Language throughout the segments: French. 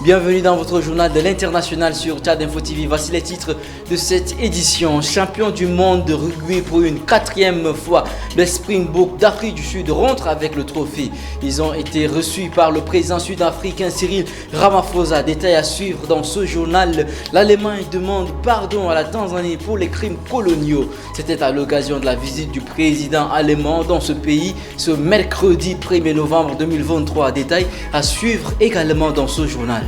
Bienvenue dans votre journal de l'international sur Tchad Info TV. Voici les titres de cette édition. Champion du monde de rugby pour une 4e fois, les Springboks d'Afrique du Sud rentrent avec le trophée. Ils ont été reçus par le président sud-africain Cyril Ramaphosa. Détail à suivre dans ce journal. L'Allemagne demande pardon à la Tanzanie pour les crimes coloniaux. C'était à l'occasion de la visite du président allemand dans ce pays ce mercredi 1er novembre 2023. Détail à suivre également dans ce journal.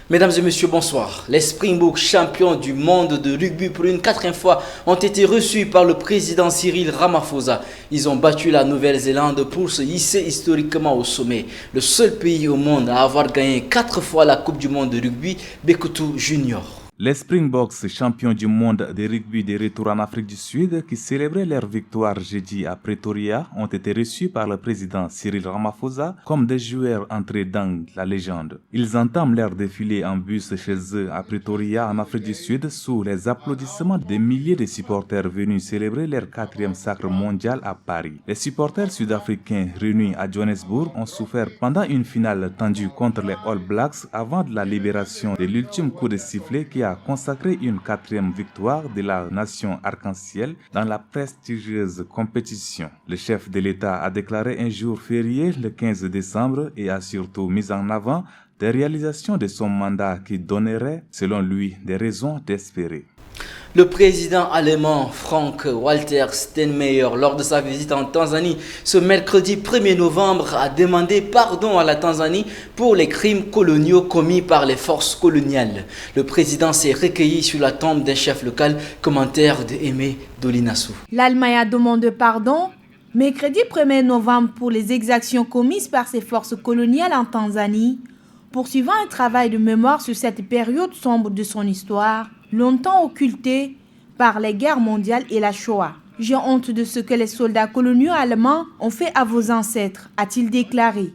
Mesdames et messieurs, bonsoir. Les Springboks, champions du monde de rugby pour une 4e fois, ont été reçus par le président Cyril Ramaphosa. Ils ont battu la Nouvelle-Zélande pour se hisser historiquement au sommet. Le seul pays au monde à avoir gagné 4 fois la Coupe du monde de rugby, Bécoutou Junior. Les Springboks, champions du monde de rugby de retour en Afrique du Sud, qui célébraient leur victoire jeudi à Pretoria, ont été reçus par le président Cyril Ramaphosa comme des joueurs entrés dans la légende. Ils entament leur défilé en bus chez eux à Pretoria, en Afrique du Sud, sous les applaudissements des milliers de supporters venus célébrer leur 4e sacre mondial à Paris. Les supporters sud-africains réunis à Johannesburg ont souffert pendant une finale tendue contre les All Blacks avant de la libération de l'ultime coup de sifflet qui a consacré une 4e victoire de la nation arc-en-ciel dans la prestigieuse compétition. Le chef de l'État a déclaré un jour férié le 15 décembre et a surtout mis en avant des réalisations de son mandat qui donneraient, selon lui, des raisons d'espérer. Le président allemand Frank-Walter Steinmeier, lors de sa visite en Tanzanie ce mercredi 1er novembre, a demandé pardon à la Tanzanie pour les crimes coloniaux commis par les forces coloniales. Le président s'est recueilli sur la tombe d'un chef local, commentaire de Aimé Dolinassou. L'Allemagne a demandé pardon mercredi 1er novembre pour les exactions commises par ces forces coloniales en Tanzanie, poursuivant un travail de mémoire sur cette période sombre de son histoire, longtemps occultée par les guerres mondiales et la Shoah. « J'ai honte de ce que les soldats coloniaux allemands ont fait à vos ancêtres », a-t-il déclaré.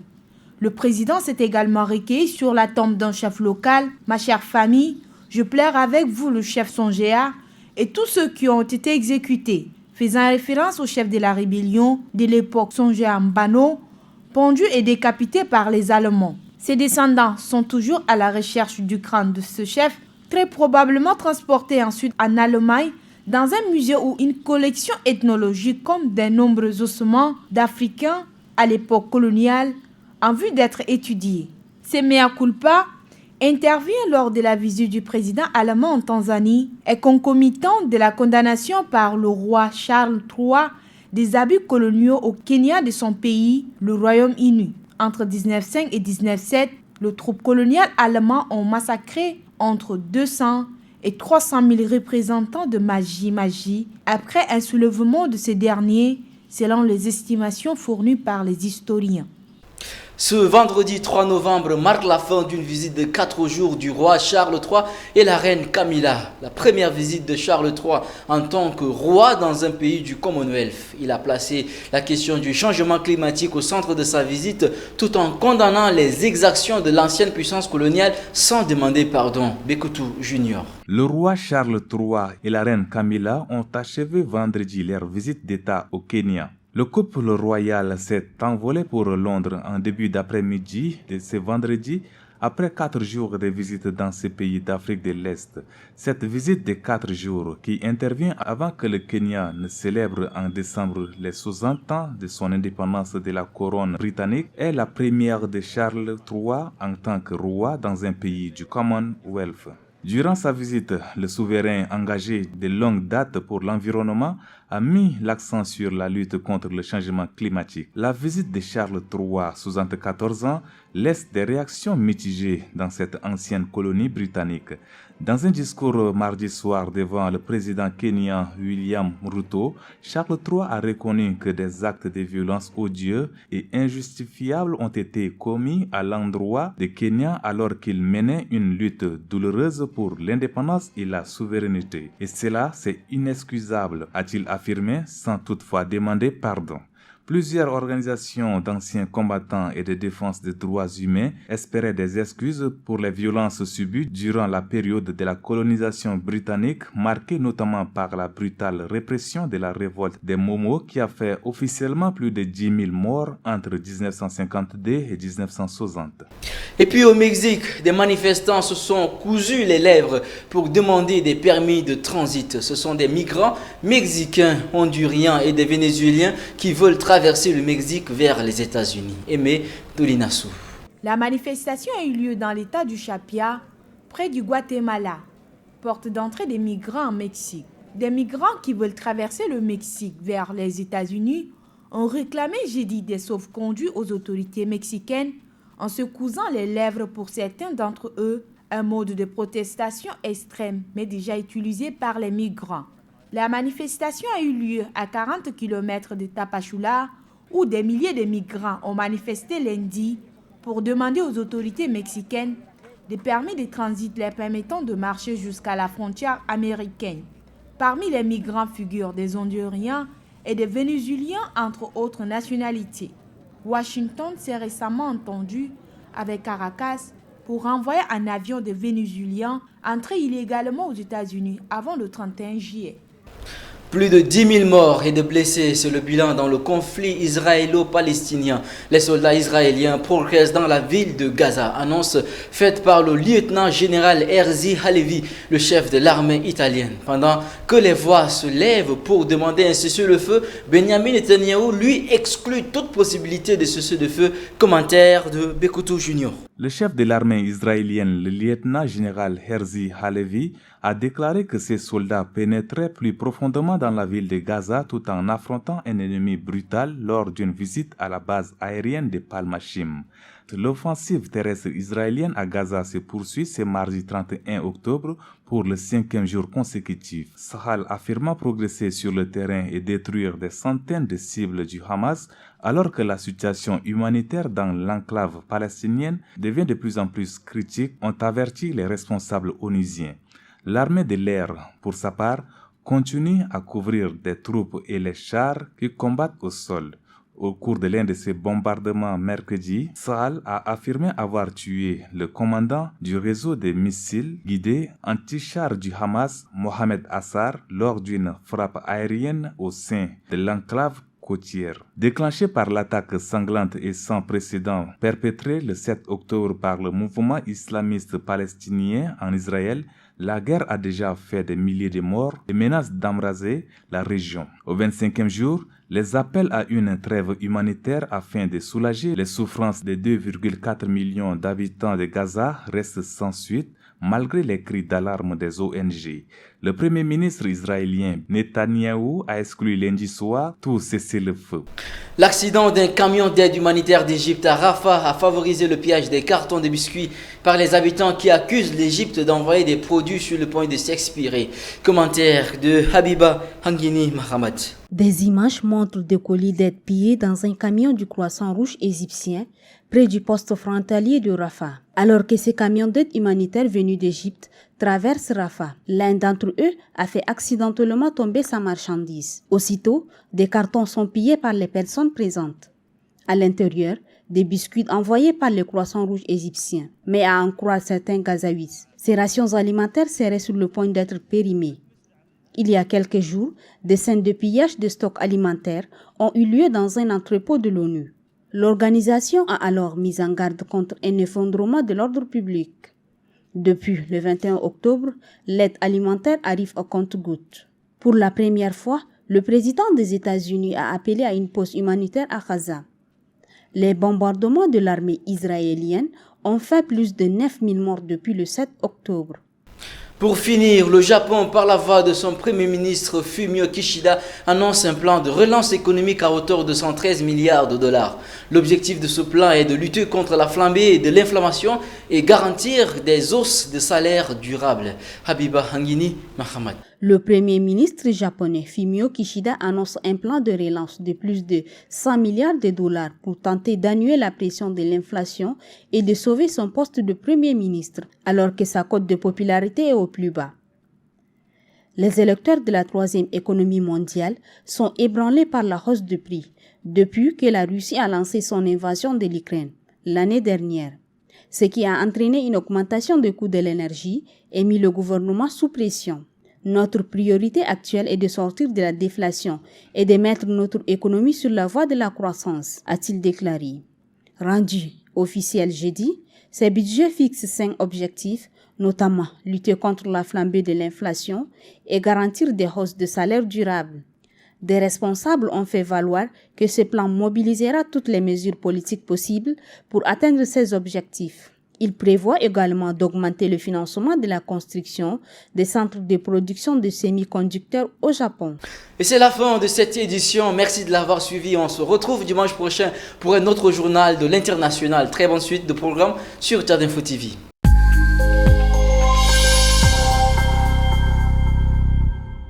Le président s'est également recueilli sur la tombe d'un chef local. « Ma chère famille, je pleure avec vous le chef Songea et tous ceux qui ont été exécutés », faisant référence au chef de la rébellion de l'époque Songea Mbano, pendu et décapité par les Allemands. Ses descendants sont toujours à la recherche du crâne de ce chef, très probablement transporté ensuite en Allemagne dans un musée ou une collection ethnologique comme de nombreux ossements d'Africains à l'époque coloniale en vue d'être étudiés. Ce mea culpa intervient lors de la visite du président allemand en Tanzanie et concomitant de la condamnation par le roi Charles III des abus coloniaux au Kenya de son pays, le Royaume-Uni. Entre 1905 et 1907, les troupes coloniales allemandes ont massacré entre 200 et 300 000 représentants de Maji-Maji après un soulèvement de ces derniers, selon les estimations fournies par les historiens. Ce vendredi 3 novembre marque la fin d'une visite de 4 jours du roi Charles III et la reine Camilla. La première visite de Charles III en tant que roi dans un pays du Commonwealth. Il a placé la question du changement climatique au centre de sa visite tout en condamnant les exactions de l'ancienne puissance coloniale sans demander pardon. Bécoutou Junior. Le roi Charles III et la reine Camilla ont achevé vendredi leur visite d'État au Kenya. Le couple royal s'est envolé pour Londres en début d'après-midi de ce vendredi après 4 jours de visite dans ces pays d'Afrique de l'Est. Cette visite de 4 jours qui intervient avant que le Kenya ne célèbre en décembre les 60 ans de son indépendance de la couronne britannique est la première de Charles III en tant que roi dans un pays du Commonwealth. Durant sa visite, le souverain engagé de longue date pour l'environnement a mis l'accent sur la lutte contre le changement climatique. La visite de Charles III, 74 ans, laisse des réactions mitigées dans cette ancienne colonie britannique. Dans un discours mardi soir devant le président kenyan William Ruto, Charles III a reconnu que des actes de violence odieux et injustifiables ont été commis à l'endroit des Kenyans alors qu'ils menaient une lutte douloureuse pour l'indépendance et la souveraineté. Et cela, c'est inexcusable, a-t-il affirmé sans toutefois demander pardon. Plusieurs organisations d'anciens combattants et de défense des droits humains espéraient des excuses pour les violences subies durant la période de la colonisation britannique, marquée notamment par la brutale répression de la révolte des Momo qui a fait officiellement plus de 10 000 morts entre 1952 et 1960. Et puis au Mexique, des manifestants se sont cousus les lèvres pour demander des permis de transit. Ce sont des migrants mexicains, honduriens et des Vénézuéliens qui veulent traverser le Mexique vers les États-Unis. Aimé Dolinassou. La manifestation a eu lieu dans l'état du Chapia, près du Guatemala, porte d'entrée des migrants en Mexique. Des migrants qui veulent traverser le Mexique vers les États-Unis ont réclamé jeudi des sauf-conduits aux autorités mexicaines en se cousant les lèvres pour certains d'entre eux, un mode de protestation extrême mais déjà utilisé par les migrants. La manifestation a eu lieu à 40 km de Tapachula où des milliers de migrants ont manifesté lundi pour demander aux autorités mexicaines des permis de transit les permettant de marcher jusqu'à la frontière américaine. Parmi les migrants figurent des Honduriens et des Vénézuéliens entre autres nationalités. Washington s'est récemment entendu avec Caracas pour renvoyer un avion de Vénézuéliens entrés illégalement aux États-Unis avant le 31 juillet. Plus de 10 000 morts et de blessés, c'est le bilan dans le conflit israélo-palestinien. Les soldats israéliens progressent dans la ville de Gaza, annonce faite par le lieutenant-général Herzi Halevi, le chef de l'armée italienne. Pendant que les voix se lèvent pour demander un cessez-le-feu, Benjamin Netanyahu, lui, exclut toute possibilité de cessez-le-feu. Commentaire de Bekoutou Junior. Le chef de l'armée israélienne, le lieutenant-général Herzi Halevi, a déclaré que ses soldats pénétraient plus profondément dans la ville de Gaza tout en affrontant un ennemi brutal lors d'une visite à la base aérienne de Palmachim. L'offensive terrestre israélienne à Gaza se poursuit ce mardi 31 octobre pour le 5e jour consécutif. Sahal affirma progresser sur le terrain et détruire des centaines de cibles du Hamas alors que la situation humanitaire dans l'enclave palestinienne devient de plus en plus critique, ont averti les responsables onusiens. L'armée de l'air, pour sa part, continue à couvrir des troupes et les chars qui combattent au sol. Au cours de l'un de ces bombardements mercredi, Sahal a affirmé avoir tué le commandant du réseau de missiles guidés anti-chars du Hamas, Mohamed Assar, lors d'une frappe aérienne au sein de l'enclave côtière. Déclenchée par l'attaque sanglante et sans précédent perpétrée le 7 octobre par le mouvement islamiste palestinien en Israël, la guerre a déjà fait des milliers de morts et menace d'embraser la région. Au 25e jour, les appels à une trêve humanitaire afin de soulager les souffrances des 2,4 millions d'habitants de Gaza restent sans suite, malgré les cris d'alarme des ONG. Le premier ministre israélien Netanyahou a exclu lundi soir tout cessez-le-feu. L'accident d'un camion d'aide humanitaire d'Égypte à Rafah a favorisé le pillage des cartons de biscuits par les habitants qui accusent l'Égypte d'envoyer des produits sur le point de s'expirer. Commentaire de Habiba Hangini Mahamat. Des images montrent des colis d'aide pillés dans un camion du Croissant Rouge égyptien près du poste frontalier de Rafah. Alors que ces camions d'aide humanitaire venus d'Égypte traversent Rafah, l'un d'entre eux a fait accidentellement tomber sa marchandise. Aussitôt, des cartons sont pillés par les personnes présentes. À l'intérieur, des biscuits envoyés par le Croissant Rouge égyptien. Mais à en croire certains Gazaouis, ces rations alimentaires seraient sur le point d'être périmées. Il y a quelques jours, des scènes de pillage de stocks alimentaires ont eu lieu dans un entrepôt de l'ONU. L'organisation a alors mis en garde contre un effondrement de l'ordre public. Depuis le 21 octobre, l'aide alimentaire arrive au compte-gouttes. Pour la première fois, le président des États-Unis a appelé à une pause humanitaire à Gaza. Les bombardements de l'armée israélienne ont fait plus de 9000 morts depuis le 7 octobre. Pour finir, le Japon, par la voix de son Premier ministre Fumio Kishida, annonce un plan de relance économique à hauteur de 113 milliards de dollars. L'objectif de ce plan est de lutter contre la flambée de l'inflation et garantir des hausses de salaires durables. Habiba Hangini Mahamat. Le Premier ministre japonais Fumio Kishida annonce un plan de relance de plus de 100 milliards de dollars pour tenter d'annuler la pression de l'inflation et de sauver son poste de Premier ministre, alors que sa cote de popularité est au plus bas. Les électeurs de la troisième économie mondiale sont ébranlés par la hausse de prix depuis que la Russie a lancé son invasion de l'Ukraine l'année dernière, ce qui a entraîné une augmentation des coûts de l'énergie et mis le gouvernement sous pression. Notre priorité actuelle est de sortir de la déflation et de mettre notre économie sur la voie de la croissance, a-t-il déclaré. Rendu officiel jeudi, ces budgets fixent 5 objectifs, notamment lutter contre la flambée de l'inflation et garantir des hausses de salaire durables. Des responsables ont fait valoir que ce plan mobilisera toutes les mesures politiques possibles pour atteindre ces objectifs. Il prévoit également d'augmenter le financement de la construction des centres de production de semi-conducteurs au Japon. Et c'est la fin de cette édition. Merci de l'avoir suivi. On se retrouve dimanche prochain pour un autre journal de l'international. Très bonne suite de programme sur Tchad Info TV.